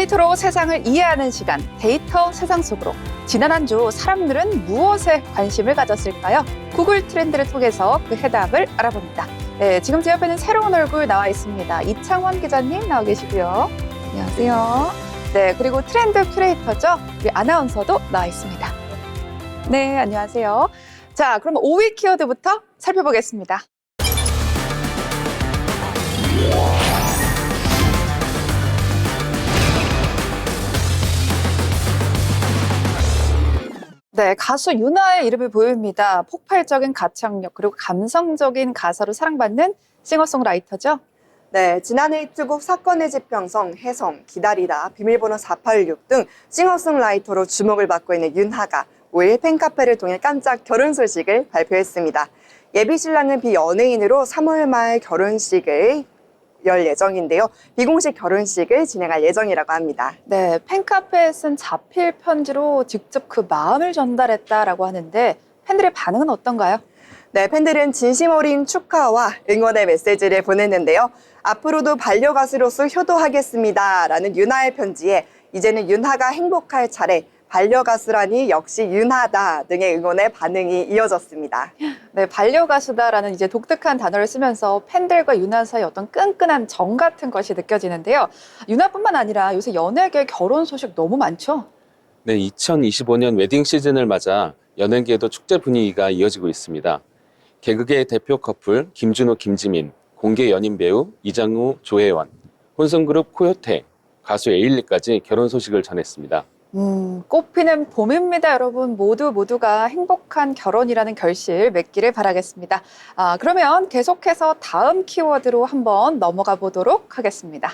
데이터로 세상을 이해하는 시간, 데이터 세상 속으로. 지난 한 주 사람들은 무엇에 관심을 가졌을까요? 구글 트렌드를 통해서 그 해답을 알아봅니다. 네, 지금 제 옆에는 새로운 얼굴 나와 있습니다. 이창원 기자님 나와 계시고요. 안녕하세요. 네, 그리고 트렌드 큐레이터죠. 우리 아나운서도 나와 있습니다. 네, 안녕하세요. 자, 그럼 5위 키워드부터 살펴보겠습니다. 네, 가수 윤하의 이름이 보입니다. 폭발적인 가창력 그리고 감성적인 가사로 사랑받는 싱어송라이터죠. 네, 지난해 히트곡 사건의 지평선, 혜성, 기다리다, 비밀번호 486 등 싱어송라이터로 주목을 받고 있는 윤하가 5일 팬카페를 통해 깜짝 결혼 소식을 발표했습니다. 예비 신랑은 비연예인으로 3월 말 결혼식을 열 예정인데요. 비공식 결혼식을 진행할 예정이라고 합니다. 네, 팬카페에 쓴 자필 편지로 직접 그 마음을 전달했다라고 하는데 팬들의 반응은 어떤가요? 네, 팬들은 진심 어린 축하와 응원의 메시지를 보냈는데요. 앞으로도 반려가수로서 효도하겠습니다 라는 윤하의 편지에 이제는 윤하가 행복할 차례, 반려가수라니 역시 윤하다 등의 응원의 반응이 이어졌습니다. 네, 반려가수다라는 이제 독특한 단어를 쓰면서 팬들과 윤하 사이 어떤 끈끈한 정 같은 것이 느껴지는데요. 윤하뿐만 아니라 요새 연예계 결혼 소식 너무 많죠? 네, 2025년 웨딩 시즌을 맞아 연예계에도 축제 분위기가 이어지고 있습니다. 개그계 대표 커플 김준호, 김지민, 공개 연인 배우 이장우, 조혜원, 혼성그룹 코요테, 가수 에일리까지 결혼 소식을 전했습니다. 꽃피는 봄입니다, 여러분. 모두가 행복한 결혼이라는 결실 맺기를 바라겠습니다. 그러면 계속해서 다음 키워드로 한번 넘어가 보도록 하겠습니다.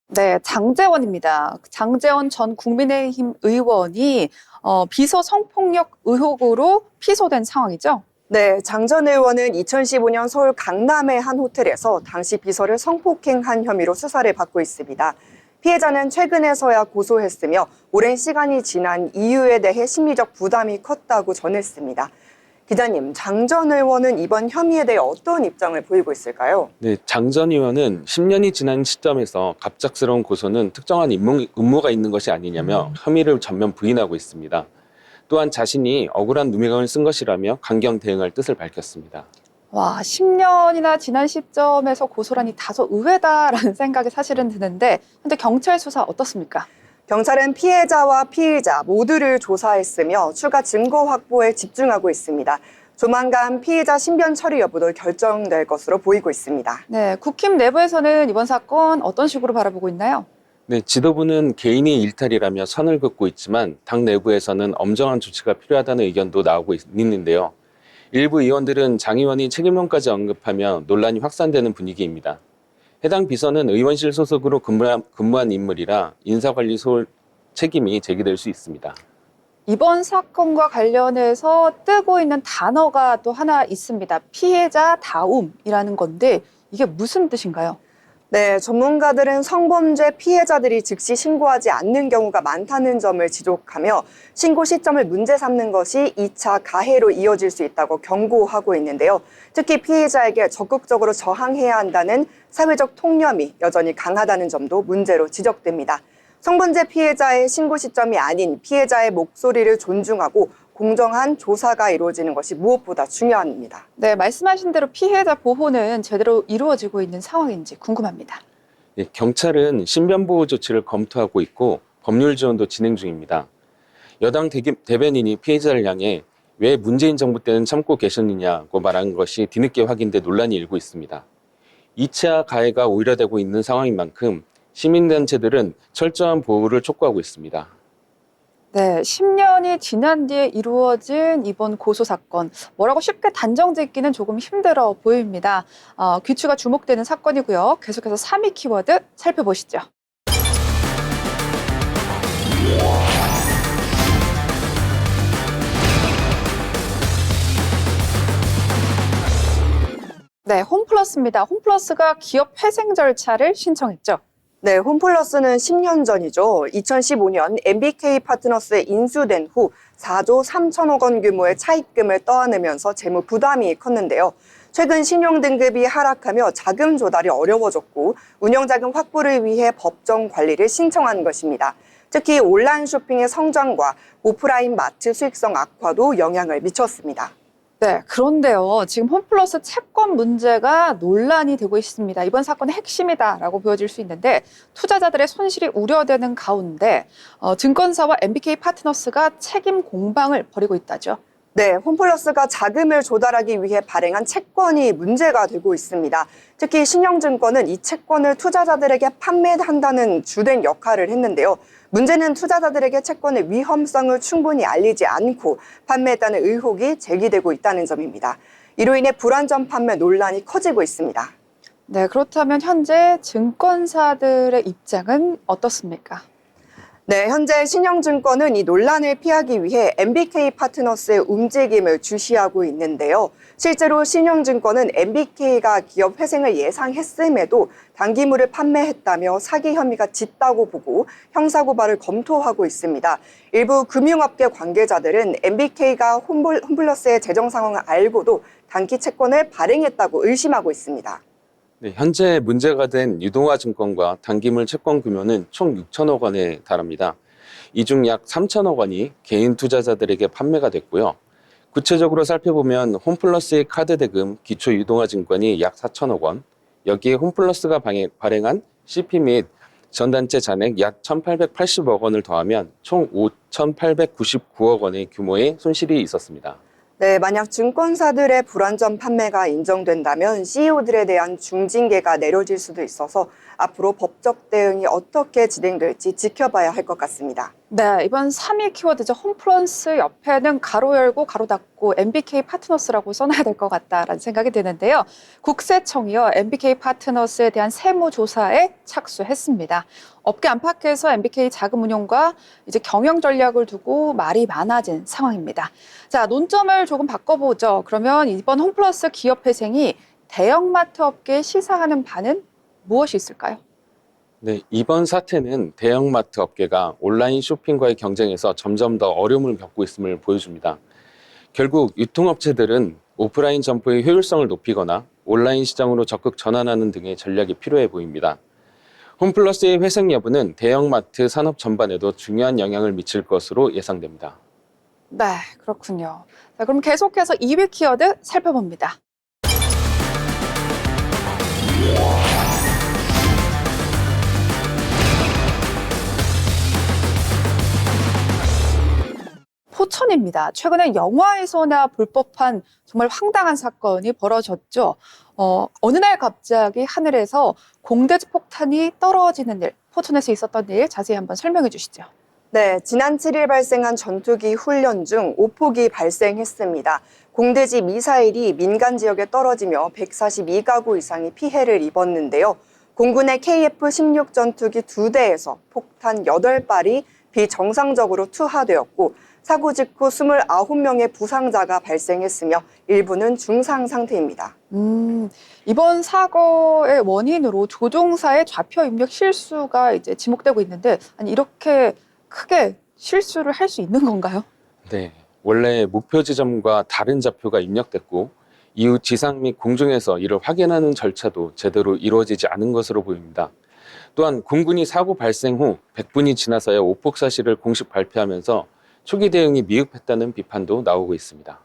네, 장제원입니다. 장제원 전 국민의힘 의원이 비서 성폭력 의혹으로 피소된 상황이죠. 네, 장 전 의원은 2015년 서울 강남의 한 호텔에서 당시 비서를 성폭행한 혐의로 수사를 받고 있습니다. 피해자는 최근에서야 고소했으며 오랜 시간이 지난 이유에 대해 심리적 부담이 컸다고 전했습니다. 기자님, 장 전 의원은 이번 혐의에 대해 어떤 입장을 보이고 있을까요? 네, 장 전 의원은 10년이 지난 시점에서 갑작스러운 고소는 특정한 음모가 있는 것이 아니냐며 혐의를 전면 부인하고 있습니다. 또한 자신이 억울한 누명을 쓴 것이라며 강경 대응할 뜻을 밝혔습니다. 와, 10년이나 지난 시점에서 고소라니 다소 의외다라는 생각이 사실은 드는데, 근데 경찰 수사 어떻습니까? 경찰은 피해자와 피의자 모두를 조사했으며 추가 증거 확보에 집중하고 있습니다. 조만간 피의자 신변 처리 여부도 결정될 것으로 보이고 있습니다. 네, 국힘 내부에서는 이번 사건 어떤 식으로 바라보고 있나요? 네, 지도부는 개인의 일탈이라며 선을 긋고 있지만 당 내부에서는 엄정한 조치가 필요하다는 의견도 나오고 있는데요. 일부 의원들은 장 의원이 책임론까지 언급하며 논란이 확산되는 분위기입니다. 해당 비서는 의원실 소속으로 근무한 인물이라 인사관리 소홀 책임이 제기될 수 있습니다. 이번 사건과 관련해서 뜨고 있는 단어가 또 하나 있습니다. 피해자다움이라는 건데 이게 무슨 뜻인가요? 네, 전문가들은 성범죄 피해자들이 즉시 신고하지 않는 경우가 많다는 점을 지적하며 신고 시점을 문제 삼는 것이 2차 가해로 이어질 수 있다고 경고하고 있는데요. 특히 피해자에게 적극적으로 저항해야 한다는 사회적 통념이 여전히 강하다는 점도 문제로 지적됩니다. 성범죄 피해자의 신고 시점이 아닌 피해자의 목소리를 존중하고 공정한 조사가 이루어지는 것이 무엇보다 중요합니다. 네, 말씀하신 대로 피해자 보호는 제대로 이루어지고 있는 상황인지 궁금합니다. 네, 경찰은 신변보호 조치를 검토하고 있고 법률 지원도 진행 중입니다. 여당 대변인이 피해자를 향해 왜 문재인 정부 때는 참고 계셨느냐고 말한 것이 뒤늦게 확인돼 논란이 일고 있습니다. 2차 가해가 오히려되고 있는 상황인 만큼 시민단체들은 철저한 보호를 촉구하고 있습니다. 네, 10년이 지난 뒤에 이루어진 이번 고소 사건, 뭐라고 쉽게 단정짓기는 조금 힘들어 보입니다. 귀추가 주목되는 사건이고요. 계속해서 3위 키워드 살펴보시죠. 네, 홈플러스입니다. 홈플러스가 기업 회생 절차를 신청했죠. 네, 홈플러스는 10년 전이죠. 2015년 MBK 파트너스에 인수된 후 4조 3천억 원 규모의 차입금을 떠안으면서 재무 부담이 컸는데요. 최근 신용 등급이 하락하며 자금 조달이 어려워졌고 운영자금 확보를 위해 법정 관리를 신청한 것입니다. 특히 온라인 쇼핑의 성장과 오프라인 마트 수익성 악화도 영향을 미쳤습니다. 네, 그런데요. 지금 홈플러스 채권 문제가 논란이 되고 있습니다. 이번 사건의 핵심이다라고 보여질 수 있는데 투자자들의 손실이 우려되는 가운데 증권사와 MBK 파트너스가 책임 공방을 벌이고 있다죠. 네, 홈플러스가 자금을 조달하기 위해 발행한 채권이 문제가 되고 있습니다. 특히 신영증권은 이 채권을 투자자들에게 판매한다는 주된 역할을 했는데요. 문제는 투자자들에게 채권의 위험성을 충분히 알리지 않고 판매했다는 의혹이 제기되고 있다는 점입니다. 이로 인해 불안전 판매 논란이 커지고 있습니다. 네, 그렇다면 현재 증권사들의 입장은 어떻습니까? 네, 현재 신영증권은 이 논란을 피하기 위해 MBK 파트너스의 움직임을 주시하고 있는데요. 실제로 신영증권은 MBK가 기업 회생을 예상했음에도 단기물을 판매했다며 사기 혐의가 짙다고 보고 형사고발을 검토하고 있습니다. 일부 금융업계 관계자들은 MBK가 홈플러스의 재정 상황을 알고도 단기 채권을 발행했다고 의심하고 있습니다. 네, 현재 문제가 된 유동화증권과 단기물 채권 규모는 총 6천억 원에 달합니다. 이 중 약 3천억 원이 개인 투자자들에게 판매가 됐고요. 구체적으로 살펴보면 홈플러스의 카드 대금 기초 유동화증권이 약 4천억 원, 여기에 홈플러스가 발행한 CP 및 전단체 잔액 약 1,880억 원을 더하면 총 5,899억 원의 규모의 손실이 있었습니다. 네, 만약 증권사들의 불안전 판매가 인정된다면 CEO들에 대한 중징계가 내려질 수도 있어서 앞으로 법적 대응이 어떻게 진행될지 지켜봐야 할 것 같습니다. 네, 이번 3위 키워드죠. 홈플러스 옆에는 가로 열고 가로 닫고 MBK 파트너스라고 써놔야 될 것 같다라는 생각이 드는데요. 국세청이요, MBK 파트너스에 대한 세무조사에 착수했습니다. 업계 안팎에서 MBK 자금 운용과 이제 경영 전략을 두고 말이 많아진 상황입니다. 자, 논점을 조금 바꿔보죠. 그러면 이번 홈플러스 기업 회생이 대형마트 업계에 시사하는 바는 무엇이 있을까요? 네, 이번 사태는 대형마트 업계가 온라인 쇼핑과의 경쟁에서 점점 더 어려움을 겪고 있음을 보여줍니다. 결국 유통업체들은 오프라인 점포의 효율성을 높이거나 온라인 시장으로 적극 전환하는 등의 전략이 필요해 보입니다. 홈플러스의 회생 여부는 대형마트 산업 전반에도 중요한 영향을 미칠 것으로 예상됩니다. 네, 그렇군요. 자, 그럼 계속해서 2위 키워드 살펴봅니다. 포천입니다. 최근에 영화에서나 볼 법한 정말 황당한 사건이 벌어졌죠. 어느 날 갑자기 하늘에서 공대지 폭탄이 떨어지는 일, 포천에서 있었던 일 자세히 한번 설명해 주시죠. 네, 지난 7일 발생한 전투기 훈련 중 오폭이 발생했습니다. 공대지 미사일이 민간 지역에 떨어지며 142가구 이상이 피해를 입었는데요. 공군의 KF-16 전투기 2대에서 폭탄 8발이 비정상적으로 투하되었고 사고 직후 29명의 부상자가 발생했으며 일부는 중상 상태입니다. 이번 사고의 원인으로 조종사의 좌표 입력 실수가 이제 지목되고 있는데, 아니 이렇게 크게 실수를 할 수 있는 건가요? 네, 원래 목표 지점과 다른 좌표가 입력됐고 이후 지상 및 공중에서 이를 확인하는 절차도 제대로 이루어지지 않은 것으로 보입니다. 또한 공군이 사고 발생 후 100분이 지나서야 오폭 사실을 공식 발표하면서 초기 대응이 미흡했다는 비판도 나오고 있습니다.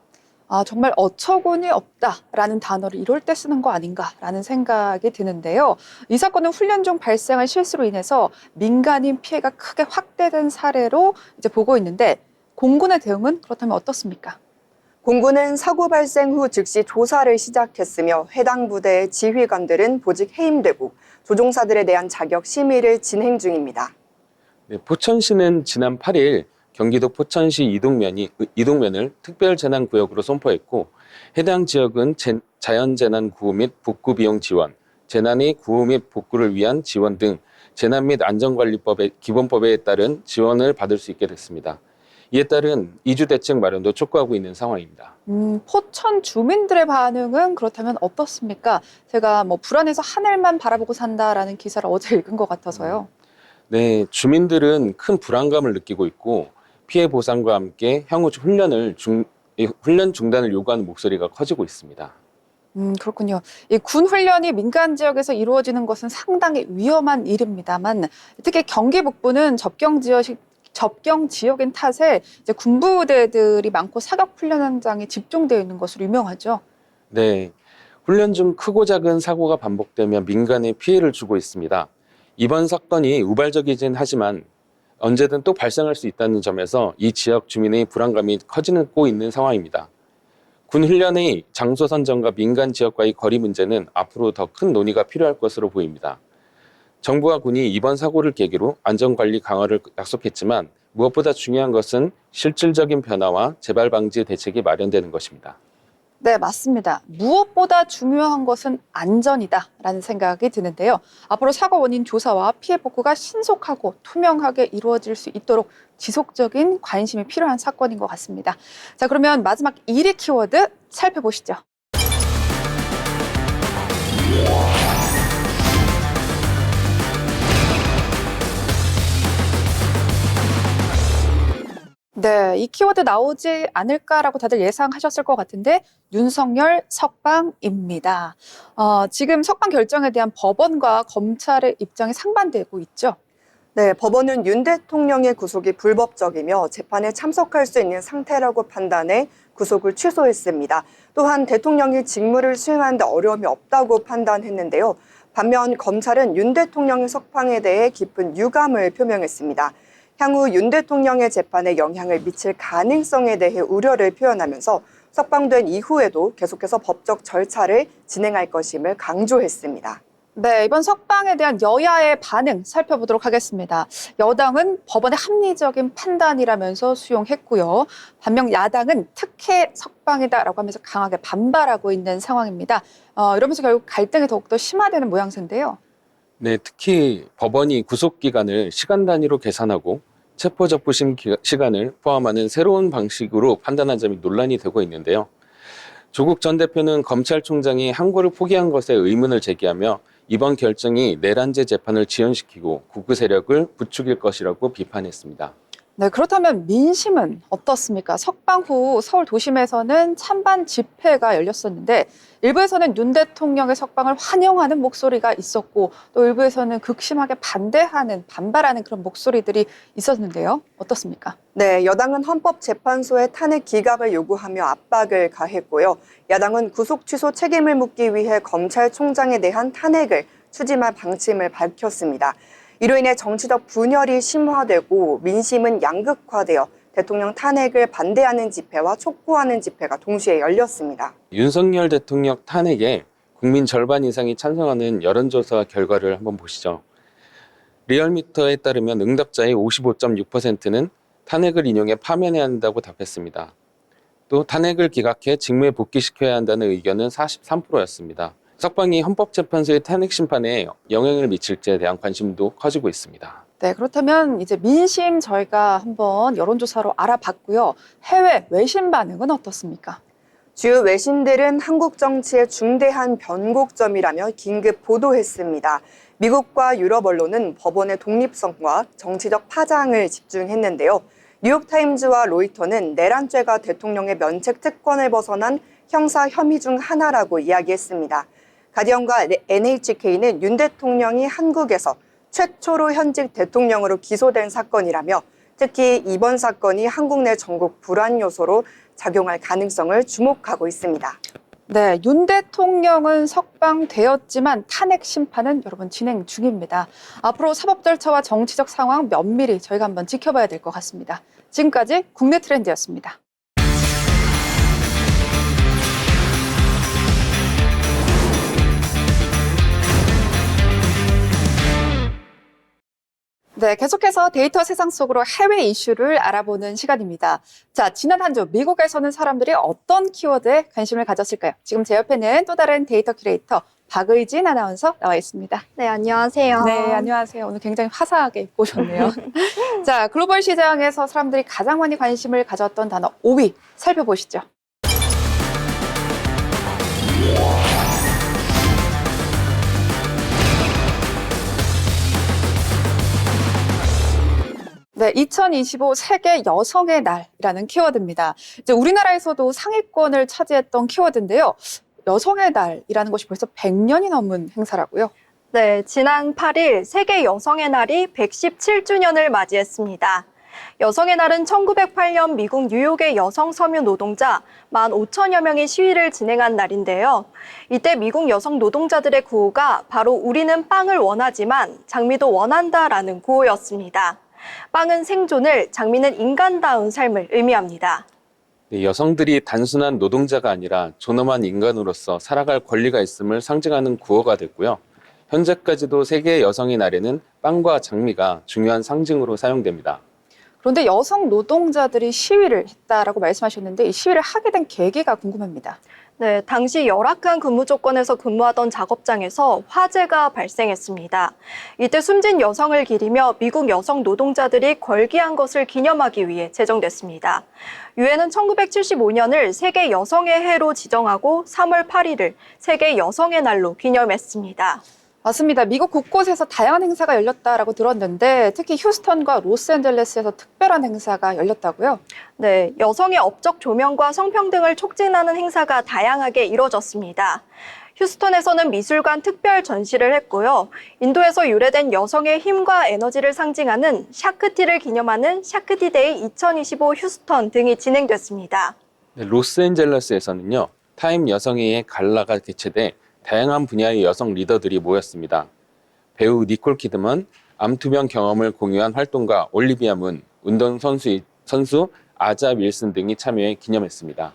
아, 정말 어처구니 없다라는 단어를 이럴 때 쓰는 거 아닌가라는 생각이 드는데요. 이 사건은 훈련 중 발생한 실수로 인해서 민간인 피해가 크게 확대된 사례로 이제 보고 있는데 공군의 대응은 그렇다면 어떻습니까? 공군은 사고 발생 후 즉시 조사를 시작했으며 해당 부대의 지휘관들은 보직 해임되고 조종사들에 대한 자격 심의를 진행 중입니다. 네, 포천시는 지난 8일 경기도 포천시 이동면을 특별재난구역으로 선포했고 해당 지역은 자연재난구호 및 복구비용 지원, 재난의 구호 및 복구를 위한 지원 등 재난 및 안전관리법의 기본법에 따른 지원을 받을 수 있게 됐습니다. 이에 따른 이주 대책 마련도 촉구하고 있는 상황입니다. 포천 주민들의 반응은 그렇다면 어떻습니까? 제가 불안해서 하늘만 바라보고 산다라는 기사를 어제 읽은 것 같아서요. 네, 주민들은 큰 불안감을 느끼고 있고 피해 보상과 함께 향후 훈련 중단을 요구하는 목소리가 커지고 있습니다. 그렇군요. 이 군 훈련이 민간 지역에서 이루어지는 것은 상당히 위험한 일입니다만 특히 경기 북부는 접경 지역인 탓에 이제 군부대들이 많고 사격 훈련 현장에 집중되어 있는 것으로 유명하죠. 네, 훈련 중 크고 작은 사고가 반복되며 민간에 피해를 주고 있습니다. 이번 사건이 우발적이긴 하지만 언제든 또 발생할 수 있다는 점에서 이 지역 주민의 불안감이 커지고 있는 상황입니다. 군 훈련의 장소 선정과 민간 지역과의 거리 문제는 앞으로 더 큰 논의가 필요할 것으로 보입니다. 정부와 군이 이번 사고를 계기로 안전관리 강화를 약속했지만 무엇보다 중요한 것은 실질적인 변화와 재발 방지 대책이 마련되는 것입니다. 네, 맞습니다. 무엇보다 중요한 것은 안전이다라는 생각이 드는데요. 앞으로 사고 원인 조사와 피해 복구가 신속하고 투명하게 이루어질 수 있도록 지속적인 관심이 필요한 사건인 것 같습니다. 자, 그러면 마지막 1위 키워드 살펴보시죠. 네, 이 키워드 나오지 않을까라고 다들 예상하셨을 것 같은데 윤석열 석방입니다. 지금 석방 결정에 대한 법원과 검찰의 입장이 상반되고 있죠. 네, 법원은 윤 대통령의 구속이 불법적이며 재판에 참석할 수 있는 상태라고 판단해 구속을 취소했습니다. 또한 대통령이 직무를 수행하는 데 어려움이 없다고 판단했는데요. 반면 검찰은 윤 대통령의 석방에 대해 깊은 유감을 표명했습니다. 향후 윤 대통령의 재판에 영향을 미칠 가능성에 대해 우려를 표현하면서 석방된 이후에도 계속해서 법적 절차를 진행할 것임을 강조했습니다. 네, 이번 석방에 대한 여야의 반응 살펴보도록 하겠습니다. 여당은 법원의 합리적인 판단이라면서 수용했고요. 반면 야당은 특혜 석방이다라고 하면서 강하게 반발하고 있는 상황입니다. 이러면서 결국 갈등이 더욱더 심화되는 모양새인데요. 네, 특히 법원이 구속 기간을 시간 단위로 계산하고 체포접부심 시간을 포함하는 새로운 방식으로 판단한 점이 논란이 되고 있는데요. 조국 전 대표는 검찰총장이 항고를 포기한 것에 의문을 제기하며 이번 결정이 내란죄 재판을 지연시키고 극우 세력을 부추길 것이라고 비판했습니다. 네, 그렇다면 민심은 어떻습니까? 석방 후 서울 도심에서는 찬반 집회가 열렸었는데 일부에서는 윤 대통령의 석방을 환영하는 목소리가 있었고 또 일부에서는 극심하게 반발하는 그런 목소리들이 있었는데요. 어떻습니까? 네, 여당은 헌법재판소의 탄핵 기각을 요구하며 압박을 가했고요. 야당은 구속 취소 책임을 묻기 위해 검찰총장에 대한 탄핵을 추진할 방침을 밝혔습니다. 이로 인해 정치적 분열이 심화되고 민심은 양극화되어 대통령 탄핵을 반대하는 집회와 촉구하는 집회가 동시에 열렸습니다. 윤석열 대통령 탄핵에 국민 절반 이상이 찬성하는 여론조사 결과를 한번 보시죠. 리얼미터에 따르면 응답자의 55.6%는 탄핵을 인용해 파면해야 한다고 답했습니다. 또 탄핵을 기각해 직무에 복귀시켜야 한다는 의견은 43%였습니다. 석방이 헌법재판소의 탄핵 심판에 영향을 미칠지에 대한 관심도 커지고 있습니다. 네, 그렇다면 이제 민심 저희가 한번 여론조사로 알아봤고요. 해외 외신 반응은 어떻습니까? 주요 외신들은 한국 정치의 중대한 변곡점이라며 긴급 보도했습니다. 미국과 유럽 언론은 법원의 독립성과 정치적 파장을 집중했는데요. 뉴욕타임즈와 로이터는 내란죄가 대통령의 면책 특권을 벗어난 형사 혐의 중 하나라고 이야기했습니다. 가디언과 NHK는 윤 대통령이 한국에서 최초로 현직 대통령으로 기소된 사건이라며 특히 이번 사건이 한국 내 전국 불안 요소로 작용할 가능성을 주목하고 있습니다. 네, 윤 대통령은 석방되었지만 탄핵 심판은 여러분 진행 중입니다. 앞으로 사법 절차와 정치적 상황 면밀히 저희가 한번 지켜봐야 될 것 같습니다. 지금까지 국내 트렌드였습니다. 네, 계속해서 데이터 세상 속으로 해외 이슈를 알아보는 시간입니다. 자, 지난 한 주 미국에서는 사람들이 어떤 키워드에 관심을 가졌을까요? 지금 제 옆에는 또 다른 데이터 큐레이터 박의진 아나운서 나와 있습니다. 네, 안녕하세요. 네, 안녕하세요. 오늘 굉장히 화사하게 입고 오셨네요. 자, 글로벌 시장에서 사람들이 가장 많이 관심을 가졌던 단어 5위 살펴보시죠. 네, 2025 세계 여성의 날이라는 키워드입니다. 이제 우리나라에서도 상위권을 차지했던 키워드인데요. 여성의 날이라는 것이 벌써 100년이 넘은 행사라고요. 네, 지난 8일 세계 여성의 날이 117주년을 맞이했습니다. 여성의 날은 1908년 미국 뉴욕의 여성 섬유 노동자 15,000여 명이 시위를 진행한 날인데요. 이때 미국 여성 노동자들의 구호가 바로 우리는 빵을 원하지만 장미도 원한다라는 구호였습니다. 빵은 생존을, 장미는 인간다운 삶을 의미합니다. 네, 여성들이 단순한 노동자가 아니라 존엄한 인간으로서 살아갈 권리가 있음을 상징하는 구호가 됐고요. 현재까지도 세계 여성의 날에는 빵과 장미가 중요한 상징으로 사용됩니다. 그런데 여성 노동자들이 시위를 했다라고 말씀하셨는데 이 시위를 하게 된 계기가 궁금합니다. 네, 당시 열악한 근무 조건에서 근무하던 작업장에서 화재가 발생했습니다. 이때 숨진 여성을 기리며 미국 여성 노동자들이 걸기한 것을 기념하기 위해 제정됐습니다. 유엔은 1975년을 세계 여성의 해로 지정하고 3월 8일을 세계 여성의 날로 기념했습니다. 맞습니다. 미국 곳곳에서 다양한 행사가 열렸다라고 들었는데 특히 휴스턴과 로스앤젤레스에서 특별한 행사가 열렸다고요? 네, 여성의 업적 조명과 성평등을 촉진하는 행사가 다양하게 이뤄졌습니다. 휴스턴에서는 미술관 특별 전시를 했고요. 인도에서 유래된 여성의 힘과 에너지를 상징하는 샤크티를 기념하는 샤크티데이 2025 휴스턴 등이 진행됐습니다. 네, 로스앤젤레스에서는요, 타임 여성회의 갈라가 개최돼 다양한 분야의 여성 리더들이 모였습니다. 배우 니콜 키드먼, 암투병 경험을 공유한 활동가 올리비아 문, 운동선수 아자 윌슨 등이 참여해 기념했습니다.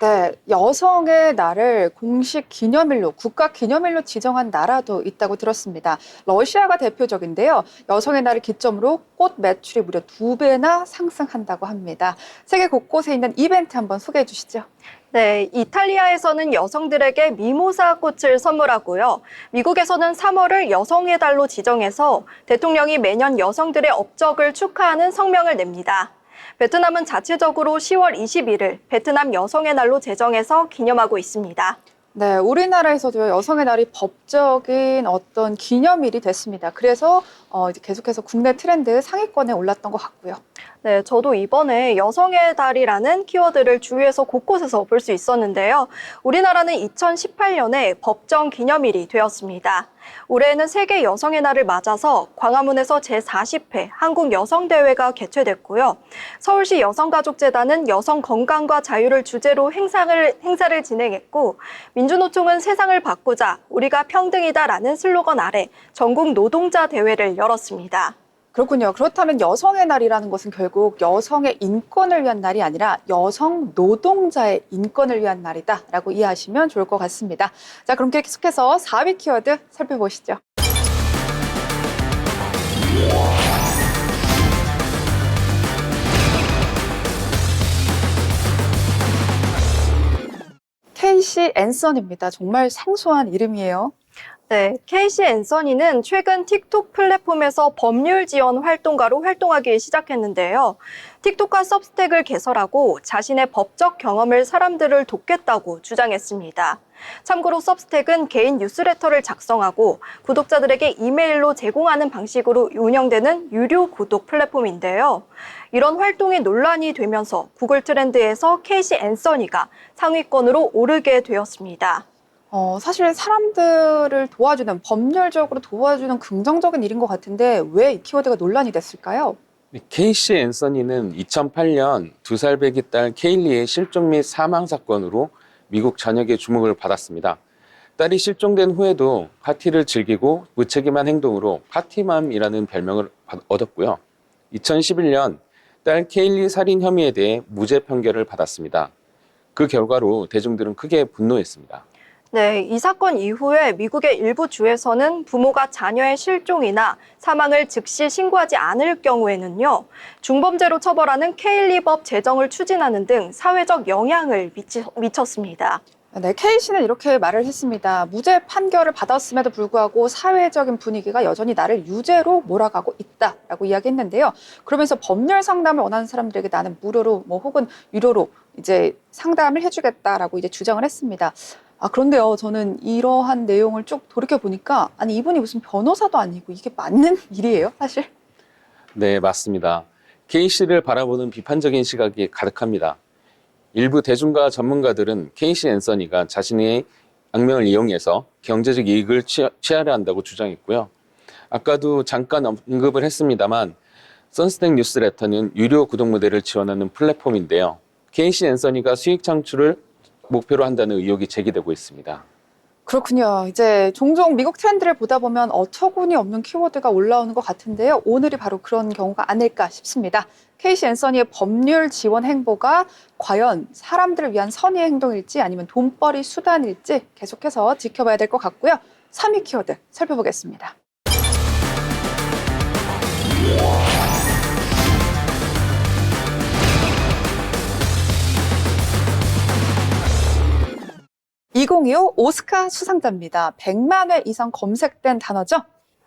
네, 여성의 날을 공식 기념일로, 국가 기념일로 지정한 나라도 있다고 들었습니다. 러시아가 대표적인데요. 여성의 날을 기점으로 꽃 매출이 무려 2배나 상승한다고 합니다. 세계 곳곳에 있는 이벤트 한번 소개해 주시죠. 네, 이탈리아에서는 여성들에게 미모사 꽃을 선물하고요. 미국에서는 3월을 여성의 달로 지정해서 대통령이 매년 여성들의 업적을 축하하는 성명을 냅니다. 베트남은 자체적으로 10월 20일을 베트남 여성의 날로 제정해서 기념하고 있습니다. 네, 우리나라에서도 여성의 날이 법적인 어떤 기념일이 됐습니다. 그래서 이제 계속해서 국내 트렌드 상위권에 올랐던 것 같고요. 네, 저도 이번에 여성의 달이라는 키워드를 주위에서 곳곳에서 볼 수 있었는데요. 우리나라는 2018년에 법정 기념일이 되었습니다. 올해에는 세계 여성의 날을 맞아서 광화문에서 제40회 한국여성대회가 개최됐고요. 서울시 여성가족재단은 여성 건강과 자유를 주제로 행사를 진행했고, 민주노총은 세상을 바꾸자, 우리가 평등이다라는 슬로건 아래 전국 노동자 대회를 열었습니다. 그렇군요. 그렇다면 여성의 날이라는 것은 결국 여성의 인권을 위한 날이 아니라 여성 노동자의 인권을 위한 날이다라고 이해하시면 좋을 것 같습니다. 자, 그럼 계속해서 4위 키워드 살펴보시죠. 케이시 앤선입니다. 정말 생소한 이름이에요. 네, 케이시 앤서니는 최근 틱톡 플랫폼에서 법률 지원 활동가로 활동하기 시작했는데요. 틱톡과 서브스택을 개설하고 자신의 법적 경험을 사람들을 돕겠다고 주장했습니다. 참고로 서브스택은 개인 뉴스레터를 작성하고 구독자들에게 이메일로 제공하는 방식으로 운영되는 유료 구독 플랫폼인데요. 이런 활동이 논란이 되면서 구글 트렌드에서 케이시 앤서니가 상위권으로 오르게 되었습니다. 사실 사람들을 도와주는, 법률적으로 도와주는 긍정적인 일인 것 같은데 왜 이 키워드가 논란이 됐을까요? 케이시 앤서니는 2008년 2살 배기 딸 케일리의 실종 및 사망 사건으로 미국 전역의 주목을 받았습니다. 딸이 실종된 후에도 파티를 즐기고 무책임한 행동으로 파티맘이라는 별명을 얻었고요. 2011년 딸 케일리 살인 혐의에 대해 무죄 판결을 받았습니다. 그 결과로 대중들은 크게 분노했습니다. 네, 이 사건 이후에 미국의 일부 주에서는 부모가 자녀의 실종이나 사망을 즉시 신고하지 않을 경우에는요, 중범죄로 처벌하는 케일리법 제정을 추진하는 등 사회적 영향을 미쳤습니다. 네, 케이시는 이렇게 말을 했습니다. 무죄 판결을 받았음에도 불구하고 사회적인 분위기가 여전히 나를 유죄로 몰아가고 있다라고 이야기했는데요. 그러면서 법률 상담을 원하는 사람들에게 나는 무료로 혹은 유료로 이제 상담을 해주겠다라고 이제 주장을 했습니다. 그런데요, 저는 이러한 내용을 쭉 돌이켜보니까, 아니, 이분이 무슨 변호사도 아니고 이게 맞는 일이에요, 사실? 네, 맞습니다. K씨를 바라보는 비판적인 시각이 가득합니다. 일부 대중과 전문가들은 케이시 앤서니가 자신의 악명을 이용해서 경제적 이익을 취하려 한다고 주장했고요. 아까도 잠깐 언급을 했습니다만 선스택 뉴스레터는 유료 구독 모델을 지원하는 플랫폼인데요. 케이시 앤서니가 수익 창출을 목표로 한다는 의혹이 제기되고 있습니다. 그렇군요. 이제 종종 미국 트렌드를 보다 보면 어처구니 없는 키워드가 올라오는 것 같은데요. 오늘이 바로 그런 경우가 아닐까 싶습니다. 케이시 앤서니의 법률 지원 행보가 과연 사람들을 위한 선의의 행동일지 아니면 돈벌이 수단일지 계속해서 지켜봐야 될 것 같고요. 3위 키워드 살펴보겠습니다. (2025) 오스카 수상자입니다. 100만 회 이상 검색된 단어죠?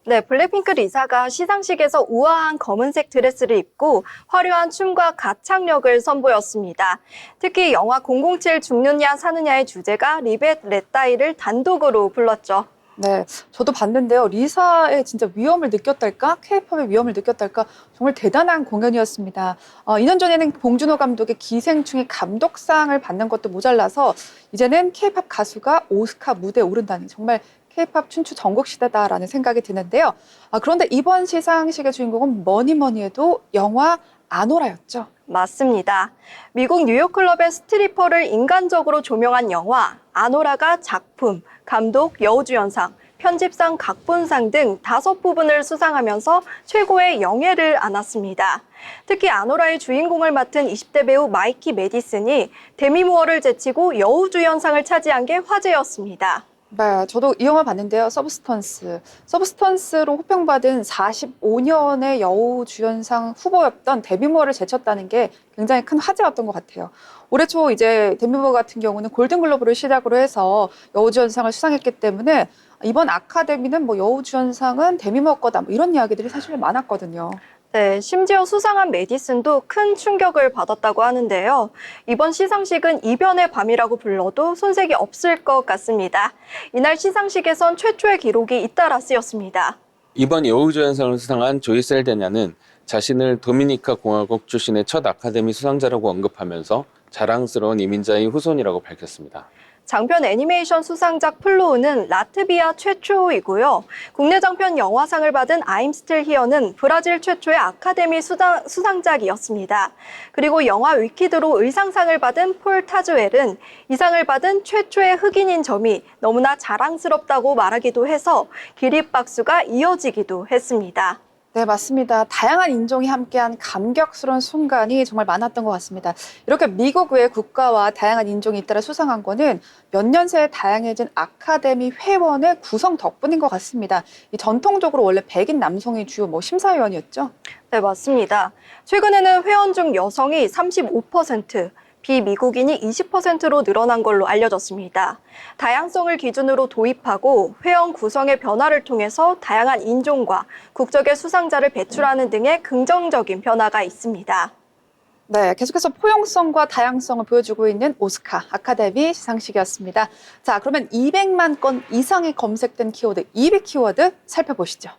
네, 블랙핑크 리사가 시상식에서 우아한 검은색 드레스를 입고 화려한 춤과 가창력을 선보였습니다. 특히 영화 007 죽느냐 사느냐의 주제가 리벳 레따이를 단독으로 불렀죠. 네, 저도 봤는데요. 리사의 진짜 위엄을 느꼈달까? K-팝의 위엄을 느꼈달까? 정말 대단한 공연이었습니다. 2년 전에는 봉준호 감독의 기생충이 감독상을 받는 것도 모자라서 이제는 K-팝 가수가 오스카 무대에 오른다니 정말 K-팝 춘추 전국 시대다라는 생각이 드는데요. 그런데 이번 시상식의 주인공은 뭐니 해도 영화 아노라였죠. 맞습니다. 미국 뉴욕클럽의 스트리퍼를 인간적으로 조명한 영화 아노라가 작품, 감독, 여우주연상, 편집상, 각본상 등 5부분을 수상하면서 최고의 영예를 안았습니다. 특히 아노라의 주인공을 맡은 20대 배우 마이키 매디슨이 데미 무어를 제치고 여우주연상을 차지한 게 화제였습니다. 네, 저도 이 영화 봤는데요. 서브스턴스로 호평받은 45년의 여우주연상 후보였던 데미 무어를 제쳤다는 게 굉장히 큰 화제였던 것 같아요. 올해 초 이제 데미 무어 같은 경우는 골든글로브를 시작으로 해서 여우주연상을 수상했기 때문에 이번 아카데미는 뭐 여우주연상은 데미 무어 거다 뭐 이런 이야기들이 사실 많았거든요. 네, 심지어 수상한 매디슨도 큰 충격을 받았다고 하는데요. 이번 시상식은 이변의 밤이라고 불러도 손색이 없을 것 같습니다. 이날 시상식에선 최초의 기록이 잇따라 쓰였습니다. 이번 여우주연상을 수상한 조이 셀데냐는 자신을 도미니카 공화국 출신의 첫 아카데미 수상자라고 언급하면서 자랑스러운 이민자의 후손이라고 밝혔습니다. 장편 애니메이션 수상작 플로우는 라트비아 최초이고요. 국내 장편 영화상을 받은 I'm Still Here는 브라질 최초의 아카데미 수상작이었습니다. 그리고 영화 위키드로 의상상을 받은 폴 타즈웰은 이 상을 받은 최초의 흑인인 점이 너무나 자랑스럽다고 말하기도 해서 기립박수가 이어지기도 했습니다. 네, 맞습니다. 다양한 인종이 함께한 감격스러운 순간이 정말 많았던 것 같습니다. 이렇게 미국 외 국가와 다양한 인종이 잇따라 수상한 거는 몇 년 새에 다양해진 아카데미 회원의 구성 덕분인 것 같습니다. 이 전통적으로 원래 백인 남성이 주요 심사위원이었죠? 네, 맞습니다. 최근에는 회원 중 여성이 35%, 비미국인이 20%로 늘어난 걸로 알려졌습니다. 다양성을 기준으로 도입하고 회원 구성의 변화를 통해서 다양한 인종과 국적의 수상자를 배출하는 등의 긍정적인 변화가 있습니다. 네, 계속해서 포용성과 다양성을 보여주고 있는 오스카 아카데미 시상식이었습니다. 자, 그러면 200만 건 이상이 검색된 키워드 2위 키워드 살펴보시죠.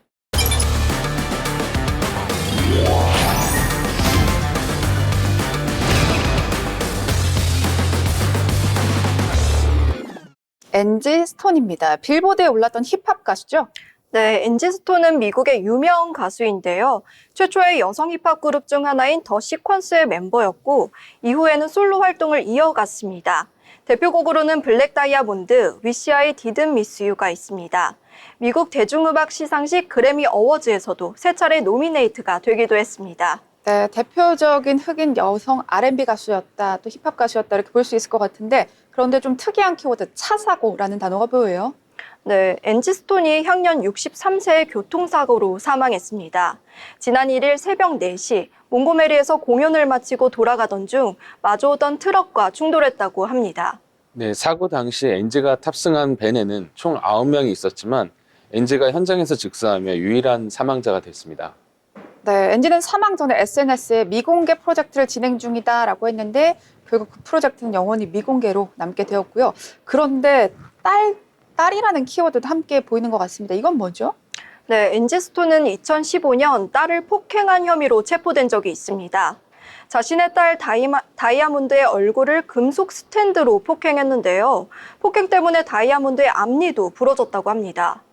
앤지 스톤입니다. 빌보드에 올랐던 힙합 가수죠? 네, 앤지 스톤은 미국의 유명 가수인데요. 최초의 여성 힙합 그룹 중 하나인 더 시퀀스의 멤버였고 이후에는 솔로 활동을 이어갔습니다. 대표곡으로는 블랙 다이아몬드, Wish I Didn't Miss You가 있습니다. 미국 대중음악 시상식 그래미 어워즈에서도 3차례 노미네이트가 되기도 했습니다. 네, 대표적인 흑인 여성 R&B 가수였다, 또 힙합 가수였다 이렇게 볼 수 있을 것 같은데 그런데 좀 특이한 키워드 차사고라는 단어가 보여요. 네, 앤지 스톤이 향년 63세의 교통사고로 사망했습니다. 지난 1일 새벽 4시 몽고메리에서 공연을 마치고 돌아가던 중 마주오던 트럭과 충돌했다고 합니다. 네, 사고 당시 앤지가 탑승한 밴에는 총 9명이 있었지만 앤지가 현장에서 즉사하며 유일한 사망자가 됐습니다. 네, 앤지는 사망 전에 SNS에 미공개 프로젝트를 진행 중이다라고 했는데 결국 그 프로젝트는 영원히 미공개로 남게 되었고요. 그런데 딸이라는 키워드도 함께 보이는 것 같습니다. 이건 뭐죠? 네, 엔지스톤은 2015년 딸을 폭행한 혐의로 체포된 적이 있습니다. 자신의 딸 다이아몬드의 얼굴을 금속 스탠드로 폭행했는데요. 폭행 때문에 다이아몬드의 앞니도 부러졌다고 합니다.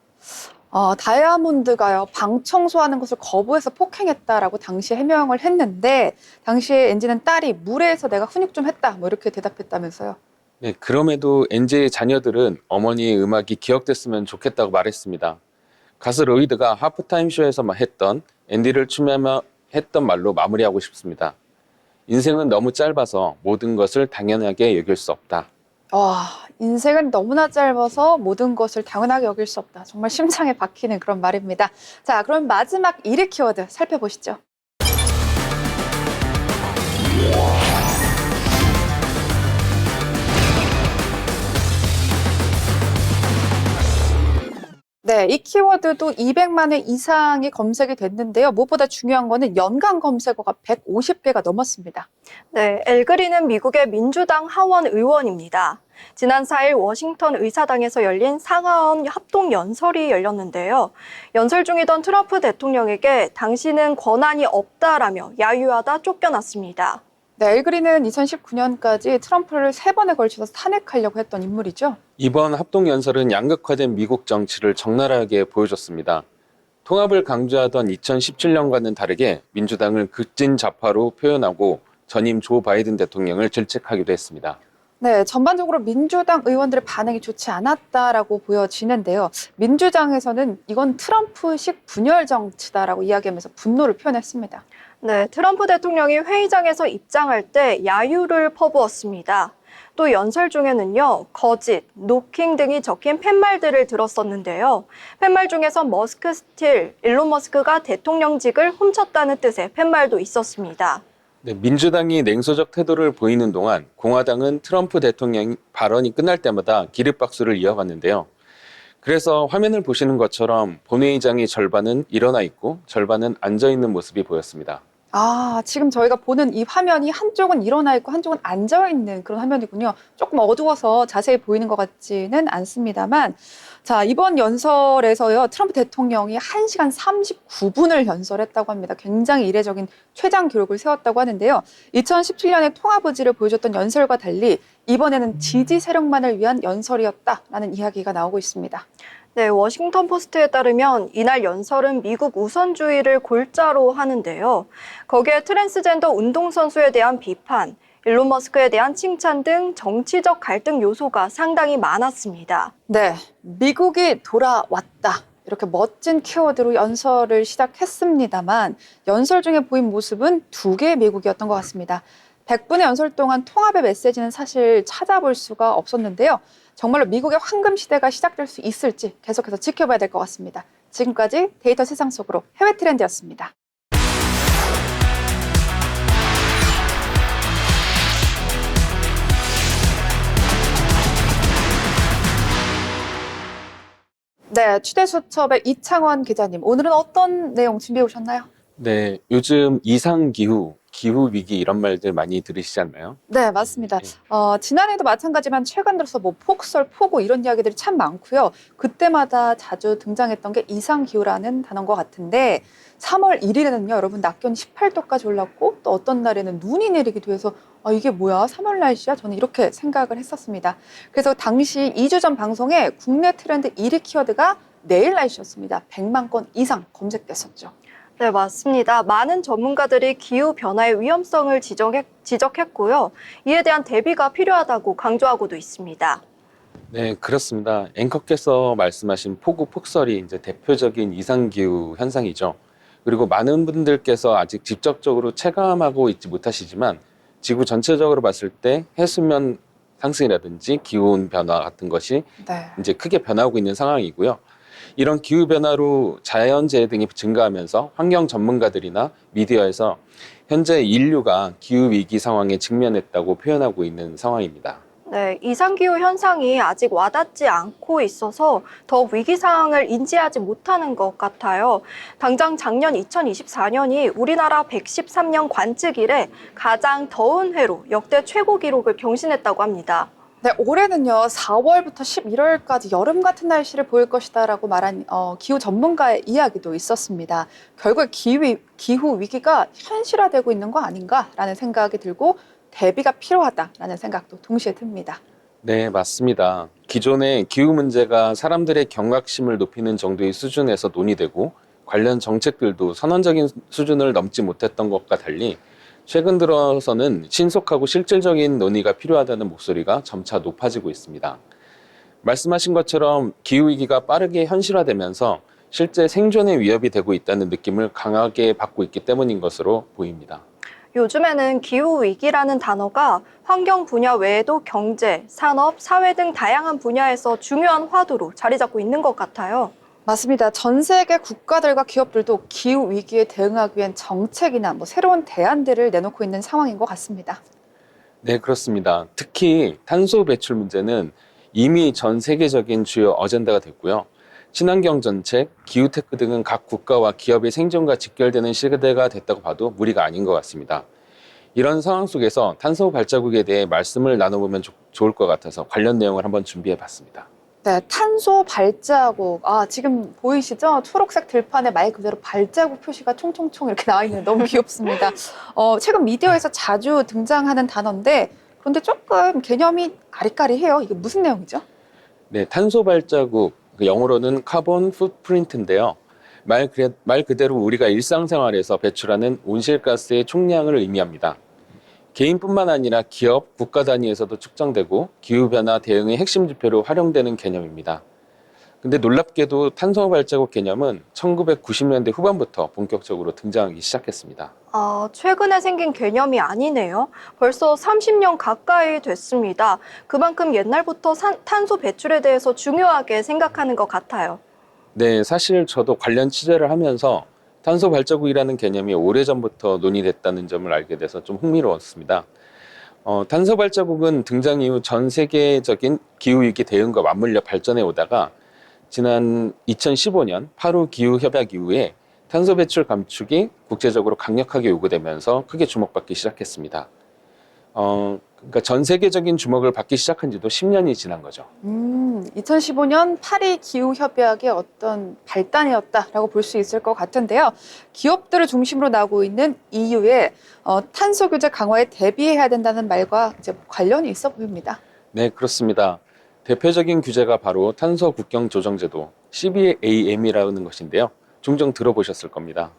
다이아몬드가요, 방 청소하는 것을 거부해서 폭행했다라고 당시에 해명을 했는데, 당시에 엔지는 딸이 물에서 내가 훈육 좀 했다, 뭐 이렇게 대답했다면서요. 네, 그럼에도 엔지의 자녀들은 어머니의 음악이 기억됐으면 좋겠다고 말했습니다. 가수 로이드가 하프타임 쇼에서 했던 앤디를 추모하며 했던 말로 마무리하고 싶습니다. 인생은 너무 짧아서 모든 것을 당연하게 여길 수 없다. 인생은 너무나 짧아서 모든 것을 당연하게 여길 수 없다. 정말 심장에 박히는 그런 말입니다. 자, 그럼 마지막 1위 키워드 살펴보시죠. 네, 이 키워드도 200만 회 이상이 검색이 됐는데요. 무엇보다 중요한 거는 연간 검색어가 150개가 넘었습니다. 네, 엘그린은 미국의 민주당 하원 의원입니다. 지난 4일 워싱턴 의사당에서 열린 상하원 합동 연설이 열렸는데요. 연설 중이던 트럼프 대통령에게 당신은 권한이 없다라며 야유하다 쫓겨났습니다. 네, 엘그린은 2019년까지 트럼프를 3번에 걸쳐서 탄핵하려고 했던 인물이죠. 이번 합동연설은 양극화된 미국 정치를 적나라하게 보여줬습니다. 통합을 강조하던 2017년과는 다르게 민주당을 극진 좌파로 표현하고 전임 조 바이든 대통령을 질책하기도 했습니다. 네, 전반적으로 민주당 의원들의 반응이 좋지 않았다라고 보여지는데요. 민주당에서는 이건 트럼프식 분열 정치다라고 이야기하면서 분노를 표현했습니다. 네, 트럼프 대통령이 회의장에서 입장할 때 야유를 퍼부었습니다. 또 연설 중에는요, 거짓, 노킹 등이 적힌 팻말들을 들었었는데요. 팻말 중에서 머스크 스틸, 일론 머스크가 대통령직을 훔쳤다는 뜻의 팻말도 있었습니다. 네, 민주당이 냉소적 태도를 보이는 동안 공화당은 트럼프 대통령 발언이 끝날 때마다 기립박수를 이어갔는데요. 그래서 화면을 보시는 것처럼 본회의장의 절반은 일어나 있고 절반은 앉아 있는 모습이 보였습니다. 지금 저희가 보는 이 화면이 한쪽은 일어나 있고 한쪽은 앉아 있는 그런 화면이군요. 조금 어두워서 자세히 보이는 것 같지는 않습니다만, 자, 이번 연설에서요, 트럼프 대통령이 1시간 39분을 연설했다고 합니다. 굉장히 이례적인 최장 기록을 세웠다고 하는데요. 2017년에 통합 의지를 보여줬던 연설과 달리 이번에는 지지 세력만을 위한 연설이었다라는 이야기가 나오고 있습니다. 네, 워싱턴 포스트에 따르면 이날 연설은 미국 우선주의를 골자로 하는데요. 거기에 트랜스젠더 운동선수에 대한 비판, 일론 머스크에 대한 칭찬 등 정치적 갈등 요소가 상당히 많았습니다. 네, 미국이 돌아왔다. 이렇게 멋진 키워드로 연설을 시작했습니다만 연설 중에 보인 모습은 2개의 미국이었던 것 같습니다. 100분의 연설 동안 통합의 메시지는 사실 찾아볼 수가 없었는데요. 정말로 미국의 황금 시대가 시작될 수 있을지 계속해서 지켜봐야 될 것 같습니다. 지금까지 데이터 세상 속으로 해외 트렌드였습니다. 네, 취재수첩의 이창원 기자님, 오늘은 어떤 내용 준비해 오셨나요? 네, 요즘 이상기후, 기후위기 이런 말들 많이 들으시지 않나요? 네, 맞습니다. 지난해도 마찬가지만 최근 들어서 뭐 폭설, 폭우 이런 이야기들이 참 많고요. 그때마다 자주 등장했던 게 이상기후라는 단어인 것 같은데 3월 1일에는요, 여러분 낮 기온이 18도까지 올랐고 또 어떤 날에는 눈이 내리기도 해서 이게 뭐야? 3월 날씨야? 저는 이렇게 생각을 했었습니다. 그래서 당시 2주 전 방송에 국내 트렌드 1위 키워드가 내일 날씨였습니다. 100만 건 이상 검색됐었죠. 네, 맞습니다. 많은 전문가들이 기후 변화의 위험성을 지적했고요. 이에 대한 대비가 필요하다고 강조하고도 있습니다. 네, 그렇습니다. 앵커께서 말씀하신 폭우, 폭설이 이제 대표적인 이상기후 현상이죠. 그리고 많은 분들께서 아직 직접적으로 체감하고 있지 못하시지만 지구 전체적으로 봤을 때 해수면 상승이라든지 기온 변화 같은 것이 네. 이제 크게 변하고 있는 상황이고요. 이런 기후 변화로 자연재해 등이 증가하면서 환경 전문가들이나 미디어에서 현재 인류가 기후 위기 상황에 직면했다고 표현하고 있는 상황입니다. 네, 이상기후 현상이 아직 와닿지 않고 있어서 더 위기 상황을 인지하지 못하는 것 같아요. 당장 작년 2024년이 우리나라 113년 관측 이래 가장 더운 해로 역대 최고 기록을 경신했다고 합니다. 네, 올해는요, 4월부터 11월까지 여름 같은 날씨를 보일 것이다라고 말한 기후 전문가의 이야기도 있었습니다. 결국 기후 위기가 현실화되고 있는 거 아닌가라는 생각이 들고 대비가 필요하다라는 생각도 동시에 듭니다. 네, 맞습니다. 기존의 기후 문제가 사람들의 경각심을 높이는 정도의 수준에서 논의되고 관련 정책들도 선언적인 수준을 넘지 못했던 것과 달리 최근 들어서는 신속하고 실질적인 논의가 필요하다는 목소리가 점차 높아지고 있습니다. 말씀하신 것처럼 기후위기가 빠르게 현실화되면서 실제 생존의 위협이 되고 있다는 느낌을 강하게 받고 있기 때문인 것으로 보입니다. 요즘에는 기후위기라는 단어가 환경 분야 외에도 경제, 산업, 사회 등 다양한 분야에서 중요한 화두로 자리 잡고 있는 것 같아요. 맞습니다. 전 세계 국가들과 기업들도 기후 위기에 대응하기 위한 정책이나 새로운 대안들을 내놓고 있는 상황인 것 같습니다. 네, 그렇습니다. 특히 탄소 배출 문제는 이미 전 세계적인 주요 어젠다가 됐고요. 친환경 정책, 기후테크 등은 각 국가와 기업의 생존과 직결되는 시대가 됐다고 봐도 무리가 아닌 것 같습니다. 이런 상황 속에서 탄소 발자국에 대해 말씀을 나눠보면 좋을 것 같아서 관련 내용을 한번 준비해 봤습니다. 네, 탄소 발자국. 지금 보이시죠? 초록색 들판에 말 그대로 발자국 표시가 총총총 이렇게 나와 있는 너무 귀엽습니다. 최근 미디어에서 자주 등장하는 단어인데 그런데 조금 개념이 아리까리해요. 이게 무슨 내용이죠? 네, 탄소 발자국, 영어로는 카본 풋프린트인데요. 말 그대로 우리가 일상생활에서 배출하는 온실가스의 총량을 의미합니다. 개인뿐만 아니라 기업, 국가 단위에서도 측정되고 기후변화 대응의 핵심 지표로 활용되는 개념입니다. 근데 놀랍게도 탄소 발자국 개념은 1990년대 후반부터 본격적으로 등장하기 시작했습니다. 최근에 생긴 개념이 아니네요. 벌써 30년 가까이 됐습니다. 그만큼 옛날부터 탄소 배출에 대해서 중요하게 생각하는 것 같아요. 네, 사실 저도 관련 취재를 하면서 탄소 발자국이라는 개념이 오래전부터 논의됐다는 점을 알게 돼서 좀 흥미로웠습니다. 탄소 발자국은 등장 이후 전 세계적인 기후위기 대응과 맞물려 발전해 오다가 지난 2015년 8.5 기후협약 이후에 탄소 배출 감축이 국제적으로 강력하게 요구되면서 크게 주목받기 시작했습니다. 그러니까 전 세계적인 주목을 받기 시작한 지도 10년이 지난 거죠. 2015년 파리 기후협약의 어떤 발단이었다라고 볼 수 있을 것 같은데요. 기업들을 중심으로 나오고 있는 EU의 탄소 규제 강화에 대비해야 된다는 말과 이제 관련이 있어 보입니다. 네, 그렇습니다. 대표적인 규제가 바로 탄소 국경 조정제도 CBAM이라는 것인데요. 종종 들어보셨을 겁니다.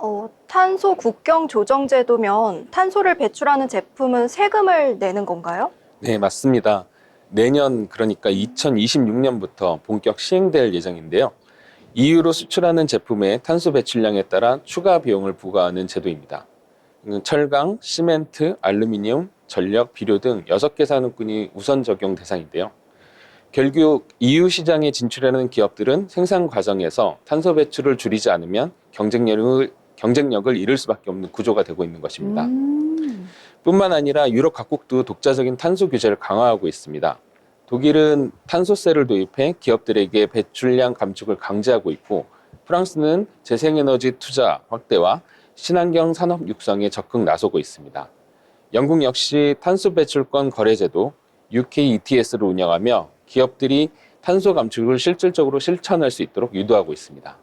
탄소 국경 조정 제도면 탄소를 배출하는 제품은 세금을 내는 건가요? 네, 맞습니다. 내년 그러니까 2026년부터 본격 시행될 예정인데요. EU로 수출하는 제품의 탄소 배출량에 따라 추가 비용을 부과하는 제도입니다. 철강, 시멘트, 알루미늄, 전력, 비료 등 6개 산업군이 우선 적용 대상인데요. 결국 EU 시장에 진출하는 기업들은 생산 과정에서 탄소 배출을 줄이지 않으면 경쟁력을 잃을 수밖에 없는 구조가 되고 있는 것입니다. 뿐만 아니라 유럽 각국도 독자적인 탄소 규제를 강화하고 있습니다. 독일은 탄소세를 도입해 기업들에게 배출량 감축을 강제하고 있고, 프랑스는 재생에너지 투자 확대와 친환경 산업 육성에 적극 나서고 있습니다. 영국 역시 탄소 배출권 거래제도 UK ETS를 운영하며 기업들이 탄소 감축을 실질적으로 실천할 수 있도록 유도하고 있습니다.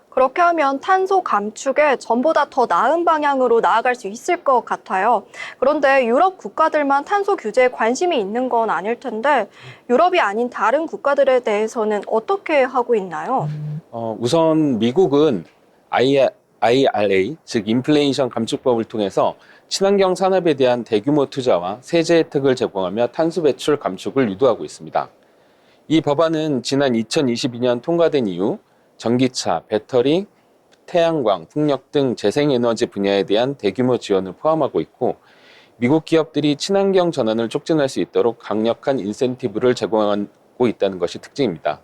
그렇게 하면 탄소 감축에 전보다 더 나은 방향으로 나아갈 수 있을 것 같아요. 그런데 유럽 국가들만 탄소 규제에 관심이 있는 건 아닐 텐데 유럽이 아닌 다른 국가들에 대해서는 어떻게 하고 있나요? 우선 미국은 IRA, 즉 인플레이션 감축법을 통해서 친환경 산업에 대한 대규모 투자와 세제 혜택을 제공하며 탄소 배출 감축을 유도하고 있습니다. 이 법안은 지난 2022년 통과된 이후 전기차, 배터리, 태양광, 풍력 등 재생에너지 분야에 대한 대규모 지원을 포함하고 있고, 미국 기업들이 친환경 전환을 촉진할 수 있도록 강력한 인센티브를 제공하고 있다는 것이 특징입니다.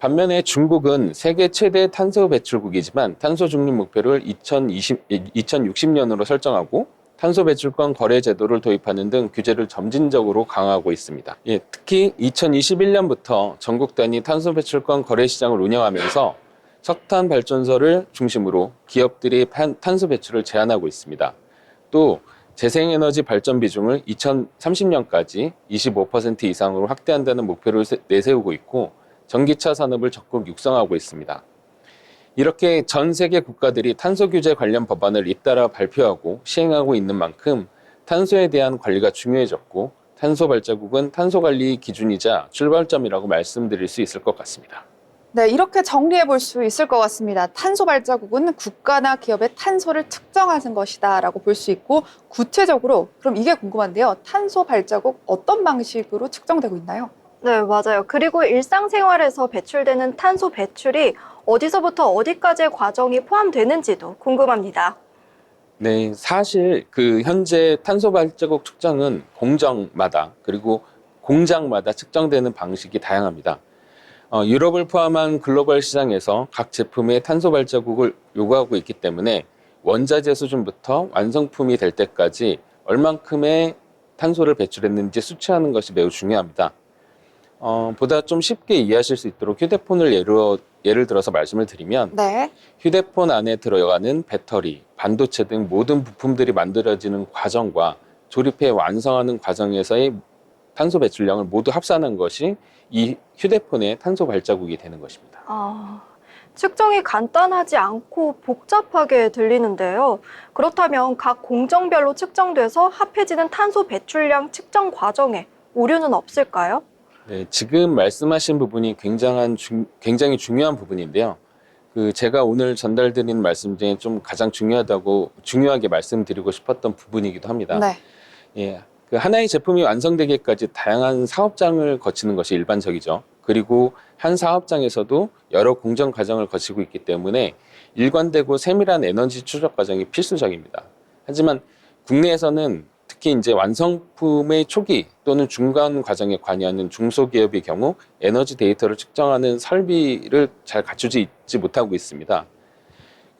반면에 중국은 세계 최대 탄소 배출국이지만 탄소 중립 목표를 2060년으로 설정하고 탄소 배출권 거래 제도를 도입하는 등 규제를 점진적으로 강화하고 있습니다. 특히 2021년부터 전국 단위 탄소 배출권 거래 시장을 운영하면서 석탄 발전소를 중심으로 기업들이 탄소 배출을 제한하고 있습니다. 또 재생에너지 발전 비중을 2030년까지 25% 이상으로 확대한다는 목표를 내세우고 있고 전기차 산업을 적극 육성하고 있습니다. 이렇게 전 세계 국가들이 탄소 규제 관련 법안을 잇따라 발표하고 시행하고 있는 만큼 탄소에 대한 관리가 중요해졌고 탄소 발자국은 탄소 관리 기준이자 출발점이라고 말씀드릴 수 있을 것 같습니다. 네, 이렇게 정리해 볼 수 있을 것 같습니다. 탄소 발자국은 국가나 기업의 탄소를 측정하는 것이다라고 볼 수 있고 구체적으로 그럼 이게 궁금한데요. 탄소 발자국 어떤 방식으로 측정되고 있나요? 네, 맞아요. 그리고 일상생활에서 배출되는 탄소 배출이 어디서부터 어디까지의 과정이 포함되는지도 궁금합니다. 네, 사실 현재 탄소 발자국 측정은 공정마다 그리고 공장마다 측정되는 방식이 다양합니다. 유럽을 포함한 글로벌 시장에서 각 제품의 탄소 발자국을 요구하고 있기 때문에 원자재 수준부터 완성품이 될 때까지 얼만큼의 탄소를 배출했는지 수치하는 것이 매우 중요합니다. 보다 좀 쉽게 이해하실 수 있도록 휴대폰을 예를 들어서 말씀을 드리면 네. 휴대폰 안에 들어가는 배터리, 반도체 등 모든 부품들이 만들어지는 과정과 조립해 완성하는 과정에서의 탄소 배출량을 모두 합산한 것이 이 휴대폰의 탄소 발자국이 되는 것입니다. 측정이 간단하지 않고 복잡하게 들리는데요. 그렇다면 각 공정별로 측정돼서 합해지는 탄소 배출량 측정 과정에 오류는 없을까요? 네, 지금 말씀하신 부분이 굉장히 중요한 부분인데요. 제가 오늘 전달드리는 말씀 중에 좀 가장 중요하게 말씀드리고 싶었던 부분이기도 합니다. 네. 예, 하나의 제품이 완성되기까지 다양한 사업장을 거치는 것이 일반적이죠. 그리고 한 사업장에서도 여러 공정 과정을 거치고 있기 때문에 일관되고 세밀한 에너지 추적 과정이 필수적입니다. 하지만 국내에서는 특히 이제 완성품의 초기 또는 중간 과정에 관여하는 중소기업의 경우 에너지 데이터를 측정하는 설비를 잘 갖추지 못하고 있습니다.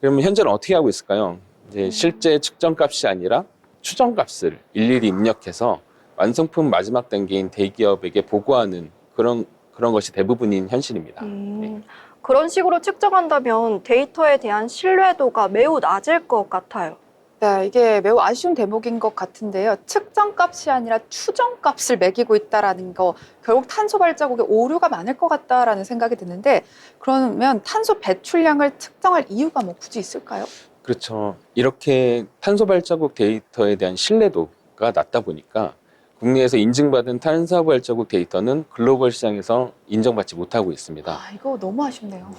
그러면 현재는 어떻게 하고 있을까요? 이제 실제 측정값이 아니라 추정값을 일일이 입력해서 완성품 마지막 단계인 대기업에게 보고하는 그런 것이 대부분인 현실입니다. 네. 그런 식으로 측정한다면 데이터에 대한 신뢰도가 매우 낮을 것 같아요. 네, 이게 매우 아쉬운 대목인 것 같은데요. 측정값이 아니라 추정값을 매기고 있다라는 거, 결국 탄소 발자국에 오류가 많을 것 같다라는 생각이 드는데, 그러면 탄소 배출량을 측정할 이유가 뭐 굳이 있을까요? 그렇죠. 이렇게 탄소 발자국 데이터에 대한 신뢰도가 낮다 보니까 국내에서 인증받은 탄소 발자국 데이터는 글로벌 시장에서 인정받지 못하고 있습니다. 이거 너무 아쉽네요.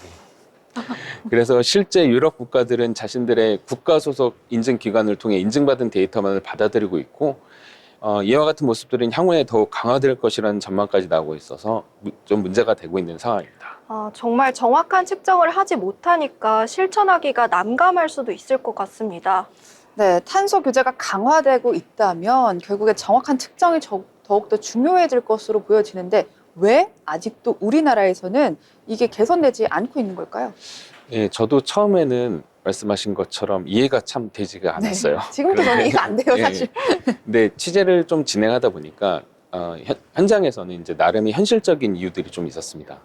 그래서 실제 유럽 국가들은 자신들의 국가 소속 인증 기관을 통해 인증받은 데이터만을 받아들이고 있고 이와 같은 모습들은 향후에 더욱 강화될 것이라는 전망까지 나오고 있어서 좀 문제가 되고 있는 상황입니다. 정말 정확한 측정을 하지 못하니까 실천하기가 난감할 수도 있을 것 같습니다. 네, 탄소 규제가 강화되고 있다면 결국에 정확한 측정이 더욱더 중요해질 것으로 보여지는데 왜 아직도 우리나라에서는 이게 개선되지 않고 있는 걸까요? 예, 저도 처음에는 말씀하신 것처럼 이해가 참 되지가 않았어요. 네, 지금도 저는 이해가 안 돼요, 사실. 근데 취재를 좀 진행하다 보니까 현장에서는 이제 나름의 현실적인 이유들이 좀 있었습니다.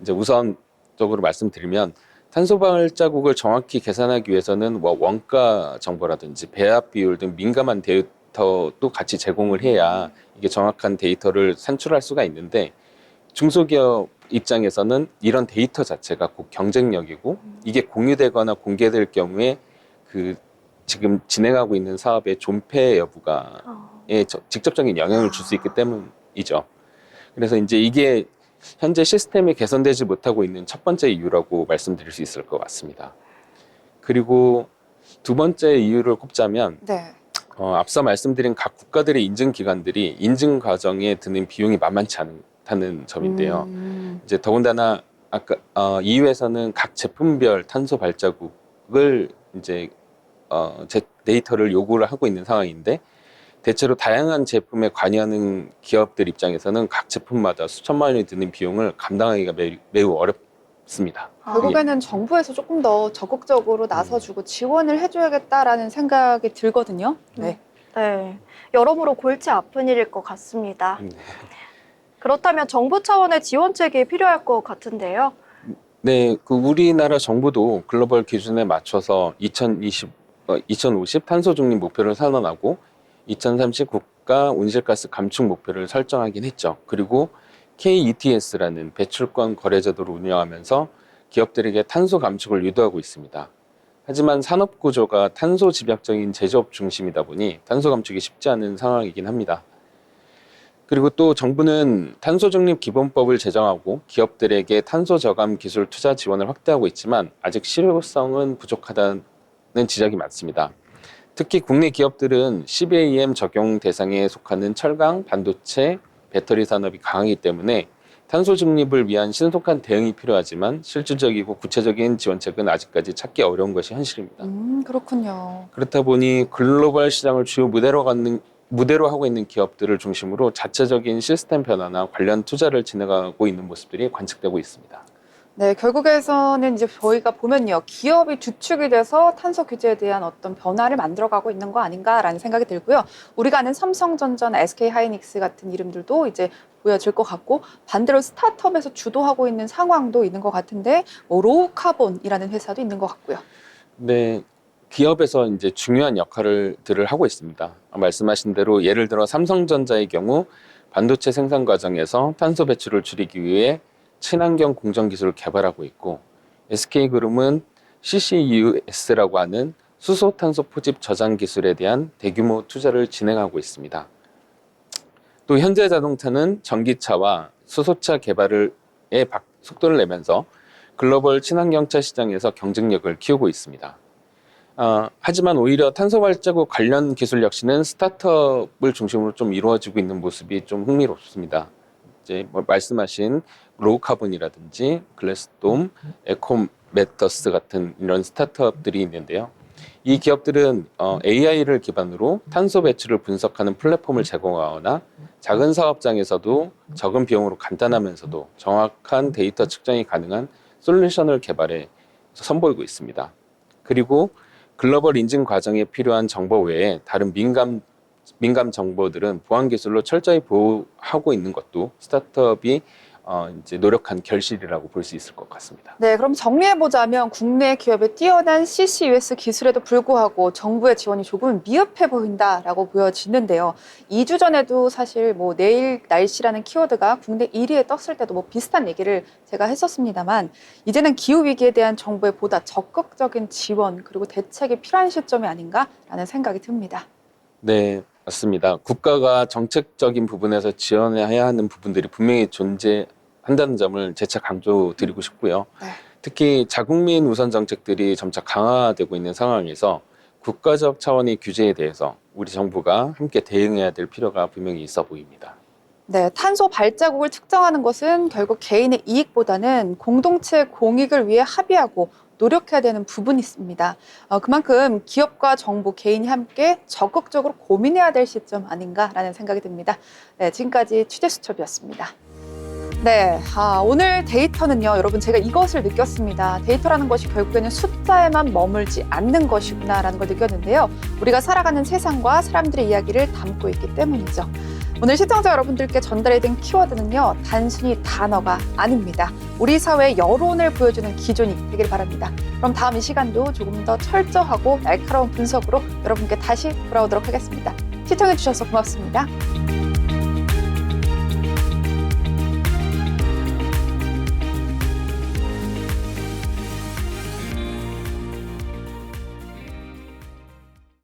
이제 우선적으로 말씀드리면 탄소 발자국을 정확히 계산하기 위해서는 원가 정보라든지 배합 비율 등 민감한 데이터도 같이 제공을 해야 이게 정확한 데이터를 산출할 수가 있는데 중소기업 입장에서는 이런 데이터 자체가 곧 경쟁력이고 이게 공유되거나 공개될 경우에 지금 진행하고 있는 사업의 존폐 여부가에 직접적인 영향을 줄 수 있기 때문이죠. 그래서 이제 이게 현재 시스템이 개선되지 못하고 있는 첫 번째 이유라고 말씀드릴 수 있을 것 같습니다. 그리고 두 번째 이유를 꼽자면 네. 앞서 말씀드린 각 국가들의 인증 기관들이 인증 과정에 드는 비용이 만만치 않다는 점인데요. 이제 더군다나 아까 EU에서는 각 제품별 탄소 발자국을 이제 데이터를 요구를 하고 있는 상황인데 대체로 다양한 제품에 관여하는 기업들 입장에서는 각 제품마다 수천만 원이 드는 비용을 감당하기가 매우 어렵습니다. 결국에는 정부에서 조금 더 적극적으로 나서주고 지원을 해줘야겠다라는 생각이 들거든요. 네. 네, 여러모로 골치 아픈 일일 것 같습니다. 그렇다면 정부 차원의 지원책이 필요할 것 같은데요. 네, 우리나라 정부도 글로벌 기준에 맞춰서 2050 탄소 중립 목표를 선언하고 2030 국가 온실가스 감축 목표를 설정하긴 했죠. 그리고 KETS라는 배출권 거래제도를 운영하면서 기업들에게 탄소 감축을 유도하고 있습니다. 하지만 산업 구조가 탄소 집약적인 제조업 중심이다 보니 탄소 감축이 쉽지 않은 상황이긴 합니다. 그리고 또 정부는 탄소 중립 기본법을 제정하고 기업들에게 탄소 저감 기술 투자 지원을 확대하고 있지만 아직 실효성은 부족하다는 지적이 많습니다. 특히 국내 기업들은 CBAM 적용 대상에 속하는 철강, 반도체, 배터리 산업이 강하기 때문에 탄소 중립을 위한 신속한 대응이 필요하지만 실질적이고 구체적인 지원책은 아직까지 찾기 어려운 것이 현실입니다. 그렇군요. 그렇다 보니 글로벌 시장을 주요 무대로 하고 있는 기업들을 중심으로 자체적인 시스템 변화나 관련 투자를 진행하고 있는 모습들이 관측되고 있습니다. 네, 결국에서는 이제 저희가 보면요, 기업이 주축이 돼서 탄소 규제에 대한 어떤 변화를 만들어가고 있는 거 아닌가라는 생각이 들고요. 우리가 아는 삼성전자나 SK하이닉스 같은 이름들도 이제 보여질 것 같고, 반대로 스타트업에서 주도하고 있는 상황도 있는 것 같은데, 뭐 로우카본이라는 회사도 있는 것 같고요. 네, 기업에서 이제 중요한 역할들을 하고 있습니다. 말씀하신 대로 예를 들어 삼성전자의 경우 반도체 생산 과정에서 탄소 배출을 줄이기 위해 친환경 공정 기술을 개발하고 있고, SK그룹은 CCUS라고 하는 수소탄소 포집 저장 기술에 대한 대규모 투자를 진행하고 있습니다. 또 현대자동차는 전기차와 수소차 개발에 속도를 내면서 글로벌 친환경차 시장에서 경쟁력을 키우고 있습니다. 하지만 오히려 탄소 발자국 관련 기술 역시는 스타트업을 중심으로 좀 이루어지고 있는 모습이 좀 흥미롭습니다. 이제 말씀하신 로우카본이라든지 글래스돔, 에코메터스 같은 이런 스타트업들이 있는데요. 이 기업들은 AI를 기반으로 탄소 배출을 분석하는 플랫폼을 제공하거나 작은 사업장에서도 적은 비용으로 간단하면서도 정확한 데이터 측정이 가능한 솔루션을 개발해 선보이고 있습니다. 그리고 글로벌 인증 과정에 필요한 정보 외에 다른 민감 정보들은 보안 기술로 철저히 보호하고 있는 것도 스타트업이 이제 노력한 결실이라고 볼 수 있을 것 같습니다. 네, 그럼 정리해보자면 국내 기업의 뛰어난 CCUS 기술에도 불구하고 정부의 지원이 조금 미흡해 보인다라고 보여지는데요. 2주 전에도 사실 뭐 내일 날씨라는 키워드가 국내 1위에 떴을 때도 뭐 비슷한 얘기를 제가 했었습니다만, 이제는 기후위기에 대한 정부의 보다 적극적인 지원 그리고 대책이 필요한 시점이 아닌가라는 생각이 듭니다. 네, 맞습니다. 국가가 정책적인 부분에서 지원해야 하는 부분들이 분명히 존재한다는 점을 재차 강조드리고 싶고요. 네. 특히 자국민 우선 정책들이 점차 강화되고 있는 상황에서 국가적 차원의 규제에 대해서 우리 정부가 함께 대응해야 될 필요가 분명히 있어 보입니다. 네, 탄소 발자국을 측정하는 것은 결국 개인의 이익보다는 공동체 공익을 위해 합의하고 노력해야 되는 부분이 있습니다. 그만큼 기업과 정부, 개인이 함께 적극적으로 고민해야 될 시점 아닌가라는 생각이 듭니다. 네, 지금까지 취재수첩이었습니다. 네, 오늘 데이터는요, 여러분 제가 이것을 느꼈습니다. 데이터라는 것이 결국에는 숫자에만 머물지 않는 것이구나라는 걸 느꼈는데요. 우리가 살아가는 세상과 사람들의 이야기를 담고 있기 때문이죠. 오늘 시청자 여러분들께 전달해드린 키워드는요, 단순히 단어가 아닙니다. 우리 사회의 여론을 보여주는 기준이 되길 바랍니다. 그럼 다음 이 시간도 조금 더 철저하고 날카로운 분석으로 여러분께 다시 돌아오도록 하겠습니다. 시청해주셔서 고맙습니다.